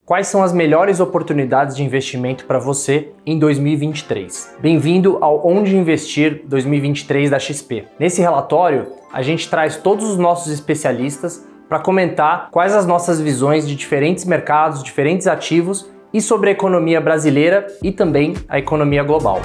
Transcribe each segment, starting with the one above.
Quais são as melhores oportunidades de investimento para você em 2023? Bem-vindo ao Onde Investir 2023 da XP. Nesse relatório, a gente traz todos os nossos especialistas para comentar quais as nossas visões de diferentes mercados, diferentes ativos e sobre a economia brasileira e também a economia global.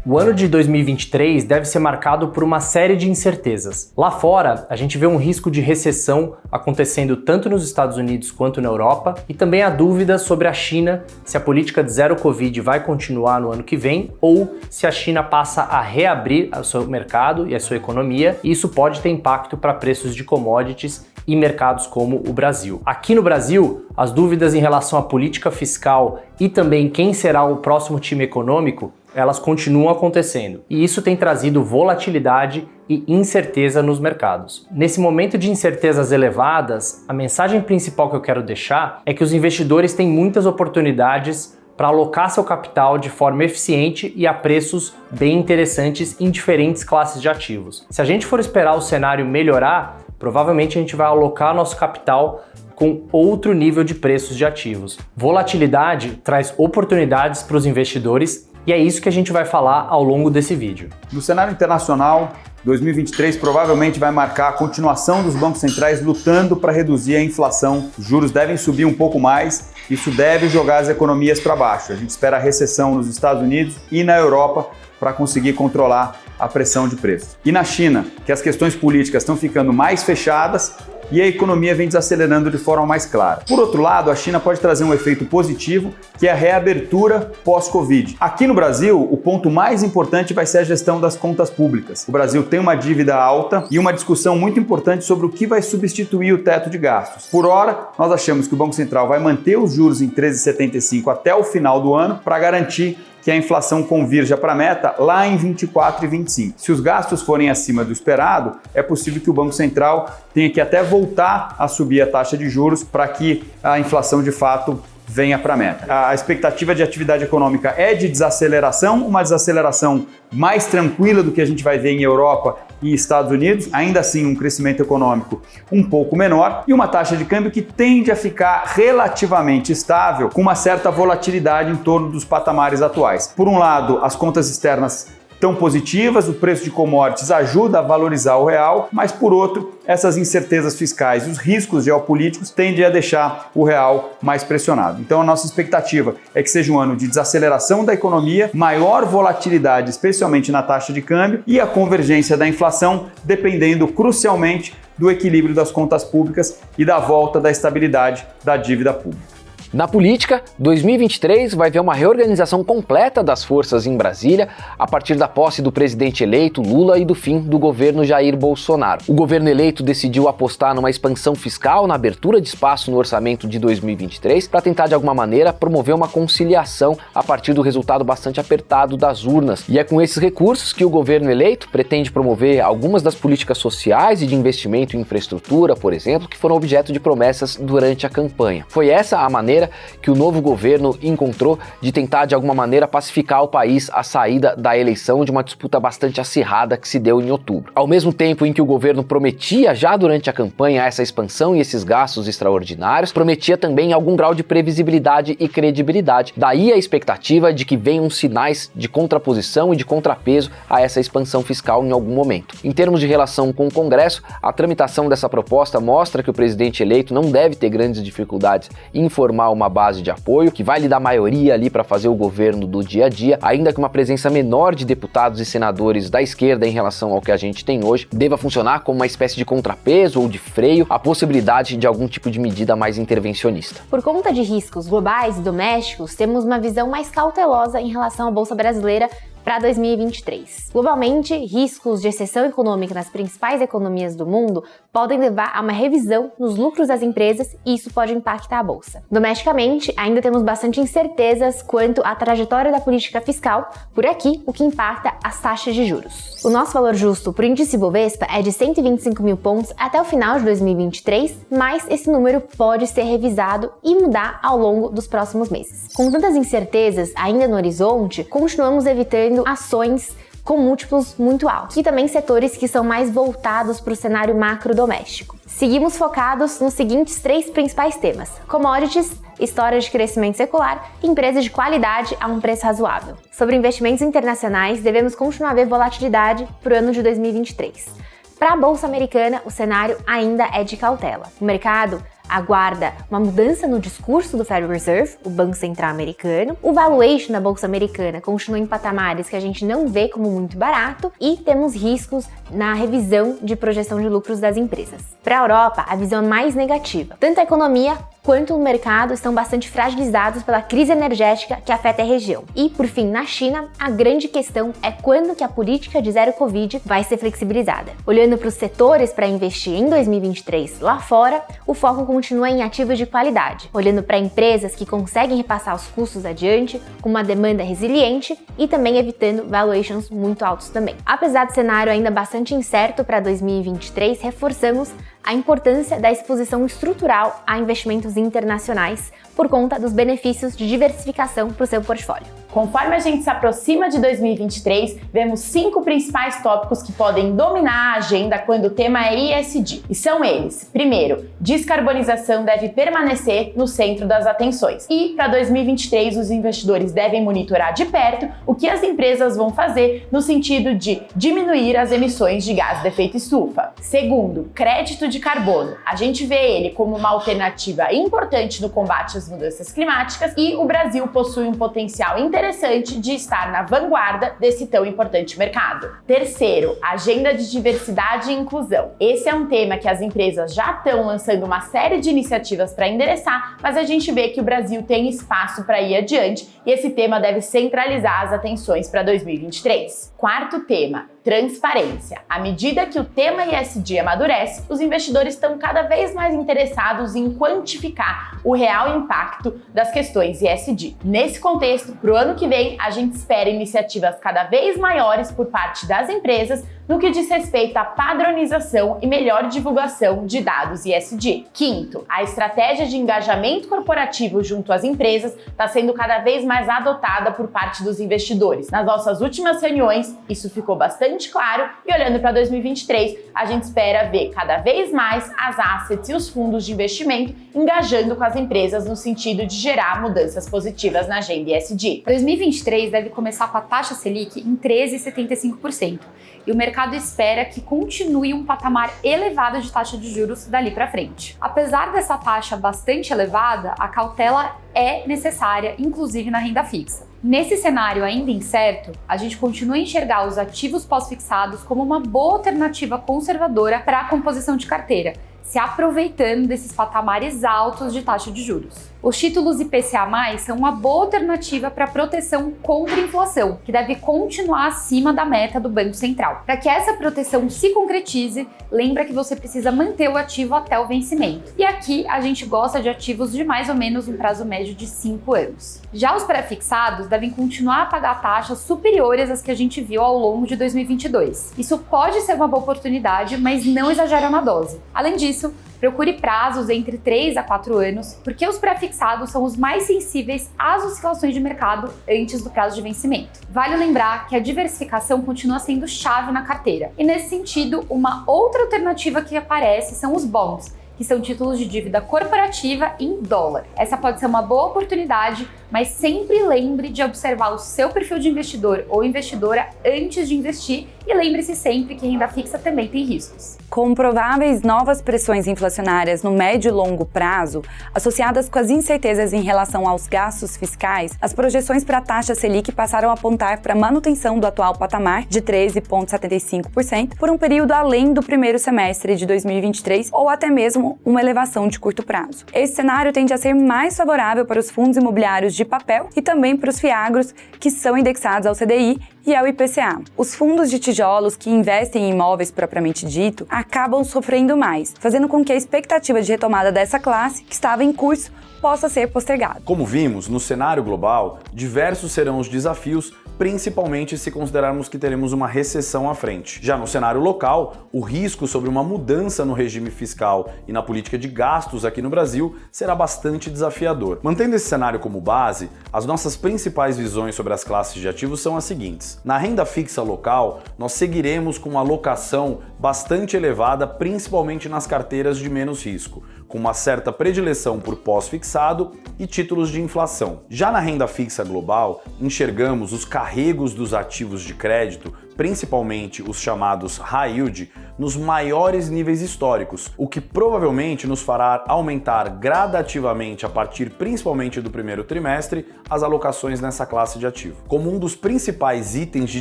O ano de 2023 deve ser marcado por uma série de incertezas. Lá fora, a gente vê um risco de recessão acontecendo tanto nos Estados Unidos quanto na Europa e também há dúvidas sobre a China, se a política de zero Covid vai continuar no ano que vem ou se a China passa a reabrir o seu mercado e a sua economia, e isso pode ter impacto para preços de commodities e mercados como o Brasil. Aqui no Brasil, as dúvidas em relação à política fiscal e também quem será o próximo time econômico, elas continuam acontecendo, e isso tem trazido volatilidade e incerteza nos mercados. Nesse momento de incertezas elevadas, a mensagem principal que eu quero deixar é que os investidores têm muitas oportunidades para alocar seu capital de forma eficiente e a preços bem interessantes em diferentes classes de ativos. Se a gente for esperar o cenário melhorar, provavelmente a gente vai alocar nosso capital com outro nível de preços de ativos. Volatilidade traz oportunidades para os investidores e é isso que a gente vai falar ao longo desse vídeo. No cenário internacional, 2023 provavelmente vai marcar a continuação dos bancos centrais lutando para reduzir a inflação. Os juros devem subir um pouco mais, isso deve jogar as economias para baixo. A gente espera a recessão nos Estados Unidos e na Europa para conseguir controlar a pressão de preços. E na China, que as questões políticas estão ficando mais fechadas e a economia vem desacelerando de forma mais clara. Por outro lado, a China pode trazer um efeito positivo, que é a reabertura pós-Covid. Aqui no Brasil, o ponto mais importante vai ser a gestão das contas públicas. O Brasil tem uma dívida alta e uma discussão muito importante sobre o que vai substituir o teto de gastos. Por hora, nós achamos que o Banco Central vai manter os juros em 13,75 até o final do ano para garantir que a inflação convirja para a meta lá em 24 e 25. Se os gastos forem acima do esperado, é possível que o Banco Central tenha que até voltar a subir a taxa de juros para que a inflação de fato venha para a meta. A expectativa de atividade econômica é de desaceleração, uma desaceleração mais tranquila do que a gente vai ver em Europa e Estados Unidos, ainda assim um crescimento econômico um pouco menor e uma taxa de câmbio que tende a ficar relativamente estável, com uma certa volatilidade em torno dos patamares atuais. Por um lado, as contas externas tão positivas, o preço de commodities ajuda a valorizar o real, mas por outro, essas incertezas fiscais e os riscos geopolíticos tendem a deixar o real mais pressionado. Então a nossa expectativa é que seja um ano de desaceleração da economia, maior volatilidade, especialmente na taxa de câmbio, e a convergência da inflação, dependendo crucialmente do equilíbrio das contas públicas e da volta da estabilidade da dívida pública. Na política, 2023 vai ver uma reorganização completa das forças em Brasília a partir da posse do presidente eleito Lula e do fim do governo Jair Bolsonaro. O governo eleito decidiu apostar numa expansão fiscal, na abertura de espaço no orçamento de 2023 para tentar de alguma maneira promover uma conciliação a partir do resultado bastante apertado das urnas. E é com esses recursos que o governo eleito pretende promover algumas das políticas sociais e de investimento em infraestrutura, por exemplo, que foram objeto de promessas durante a campanha. Foi essa a maneira que o novo governo encontrou de tentar de alguma maneira pacificar o país à saída da eleição de uma disputa bastante acirrada que se deu em outubro. Ao mesmo tempo em que o governo prometia já durante a campanha essa expansão e esses gastos extraordinários, prometia também algum grau de previsibilidade e credibilidade. Daí a expectativa de que venham sinais de contraposição e de contrapeso a essa expansão fiscal em algum momento. Em termos de relação com o Congresso, a tramitação dessa proposta mostra que o presidente eleito não deve ter grandes dificuldades em formar uma base de apoio que vai lhe dar maioria ali para fazer o governo do dia a dia, ainda que uma presença menor de deputados e senadores da esquerda em relação ao que a gente tem hoje deva funcionar como uma espécie de contrapeso ou de freio à possibilidade de algum tipo de medida mais intervencionista. Por conta de riscos globais e domésticos, temos uma visão mais cautelosa em relação à Bolsa Brasileira para 2023. Globalmente, riscos de recessão econômica nas principais economias do mundo podem levar a uma revisão nos lucros das empresas e isso pode impactar a bolsa. Domesticamente, ainda temos bastante incertezas quanto à trajetória da política fiscal, por aqui, o que impacta as taxas de juros. O nosso valor justo por índice Bovespa é de 125 mil pontos até o final de 2023, mas esse número pode ser revisado e mudar ao longo dos próximos meses. Com tantas incertezas ainda no horizonte, continuamos evitando ações com múltiplos muito altos, e também setores que são mais voltados para o cenário macro doméstico. Seguimos focados nos seguintes 3 principais temas: commodities, história de crescimento secular e empresas de qualidade a um preço razoável. Sobre investimentos internacionais, devemos continuar a ver volatilidade para o ano de 2023. Para a Bolsa Americana, o cenário ainda é de cautela. O mercado aguarda uma mudança no discurso do Federal Reserve, o Banco Central americano. O valuation da Bolsa Americana continua em patamares que a gente não vê como muito barato e temos riscos na revisão de projeção de lucros das empresas. Para a Europa, a visão é mais negativa. Tanto a economia quanto o mercado estão bastante fragilizados pela crise energética que afeta a região. E, por fim, na China, a grande questão é quando que a política de zero Covid vai ser flexibilizada. Olhando para os setores para investir em 2023 lá fora, o foco continua em ativos de qualidade, olhando para empresas que conseguem repassar os custos adiante, com uma demanda resiliente e também evitando valuations muito altos também. Apesar do cenário ainda bastante incerto para 2023, reforçamos a importância da exposição estrutural a investimentos internacionais por conta dos benefícios de diversificação para o seu portfólio. Conforme a gente se aproxima de 2023, vemos 5 principais tópicos que podem dominar a agenda quando o tema é ESG. E são eles: primeiro, descarbonização deve permanecer no centro das atenções. E para 2023, os investidores devem monitorar de perto o que as empresas vão fazer no sentido de diminuir as emissões de gás de efeito estufa. Segundo, crédito de carbono. A gente vê ele como uma alternativa importante no combate às mudanças climáticas e o Brasil possui um potencial interessante de estar na vanguarda desse tão importante mercado. Terceiro, agenda de diversidade e inclusão. Esse é um tema que as empresas já estão lançando uma série de iniciativas para endereçar, mas a gente vê que o Brasil tem espaço para ir adiante e esse tema deve centralizar as atenções para 2023. Quarto tema, transparência. À medida que o tema ESG amadurece, os investidores estão cada vez mais interessados em quantificar o real impacto das questões ESG. Nesse contexto, para o ano que vem, a gente espera iniciativas cada vez maiores por parte das empresas no que diz respeito à padronização e melhor divulgação de dados ESG. Quinto, a estratégia de engajamento corporativo junto às empresas está sendo cada vez mais adotada por parte dos investidores. Nas nossas últimas reuniões, isso ficou bastante claro e olhando para 2023, a gente espera ver cada vez mais as assets e os fundos de investimento engajando com as empresas no sentido de gerar mudanças positivas na agenda ESG. 2023 deve começar com a taxa Selic em 13,75%. E o mercado espera que continue um patamar elevado de taxa de juros dali para frente. Apesar dessa taxa bastante elevada, a cautela é necessária, inclusive na renda fixa. Nesse cenário ainda incerto, a gente continua a enxergar os ativos pós-fixados como uma boa alternativa conservadora para a composição de carteira, se aproveitando desses patamares altos de taxa de juros. Os títulos IPCA+, são uma boa alternativa para proteção contra a inflação, que deve continuar acima da meta do Banco Central. Para que essa proteção se concretize, lembra que você precisa manter o ativo até o vencimento. E aqui a gente gosta de ativos de mais ou menos um prazo médio de 5 anos. Já os pré-fixados devem continuar a pagar taxas superiores às que a gente viu ao longo de 2022. Isso pode ser uma boa oportunidade, mas não exagera na dose. Além disso, procure prazos entre 3 a 4 anos, porque os pré-fixados são os mais sensíveis às oscilações de mercado antes do prazo de vencimento. Vale lembrar que a diversificação continua sendo chave na carteira. E nesse sentido, uma outra alternativa que aparece são os bonds, que são títulos de dívida corporativa em dólar. Essa pode ser uma boa oportunidade, mas sempre lembre de observar o seu perfil de investidor ou investidora antes de investir e lembre-se sempre que renda fixa também tem riscos. Com prováveis novas pressões inflacionárias no médio e longo prazo, associadas com as incertezas em relação aos gastos fiscais, as projeções para a taxa Selic passaram a apontar para a manutenção do atual patamar de 13,75% por um período além do primeiro semestre de 2023 ou até mesmo uma elevação de curto prazo. Esse cenário tende a ser mais favorável para os fundos imobiliários de papel e também para os FIAGROS, que são indexados ao CDI e ao IPCA. Os fundos de tijolos que investem em imóveis propriamente dito acabam sofrendo mais, fazendo com que a expectativa de retomada dessa classe, que estava em curso, possa ser postergada. Como vimos, no cenário global, diversos serão os desafios principalmente se considerarmos que teremos uma recessão à frente. Já no cenário local, o risco sobre uma mudança no regime fiscal e na política de gastos aqui no Brasil será bastante desafiador. Mantendo esse cenário como base, as nossas principais visões sobre as classes de ativos são as seguintes. Na renda fixa local, nós seguiremos com uma alocação bastante elevada, principalmente nas carteiras de menos risco, com uma certa predileção por pós-fixado e títulos de inflação. Já na renda fixa global, enxergamos os carregos dos ativos de crédito, principalmente os chamados high yield, nos maiores níveis históricos, o que provavelmente nos fará aumentar gradativamente a partir principalmente do primeiro trimestre as alocações nessa classe de ativo. Como um dos principais itens de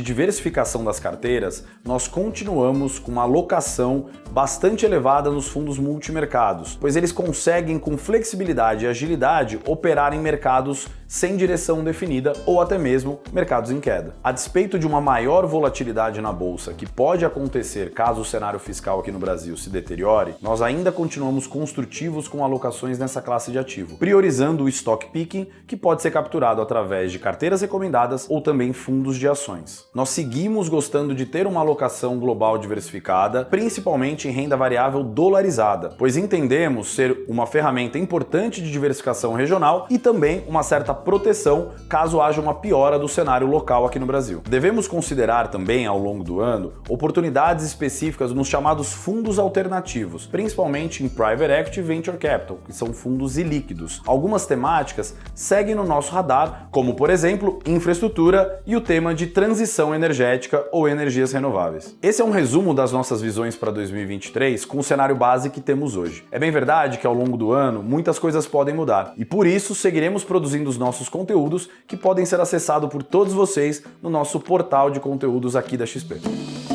diversificação das carteiras, nós continuamos com uma alocação bastante elevada nos fundos multimercados, pois eles conseguem com flexibilidade e agilidade operar em mercados sem direção definida ou até mesmo mercados em queda. A despeito de uma maior volatilidade na bolsa que pode acontecer caso o cenário fiscal aqui no Brasil se deteriore, nós ainda continuamos construtivos com alocações nessa classe de ativo, priorizando o stock picking, que pode ser capturado através de carteiras recomendadas ou também fundos de ações. Nós seguimos gostando de ter uma alocação global diversificada, principalmente em renda variável dolarizada, pois entendemos ser uma ferramenta importante de diversificação regional e também uma certa proteção caso haja uma piora do cenário local aqui no Brasil. Devemos considerar também, ao longo do ano, oportunidades específicas nos chamados fundos alternativos, principalmente em Private Equity e Venture Capital, que são fundos ilíquidos. Algumas temáticas seguem no nosso radar, como por exemplo, infraestrutura e o tema de transição energética ou energias renováveis. Esse é um resumo das nossas visões para 2023 com o cenário base que temos hoje. É bem verdade que ao longo do ano muitas coisas podem mudar e por isso seguiremos produzindo os nossos conteúdos que podem ser acessados por todos vocês no nosso portal de conteúdos aqui da XP.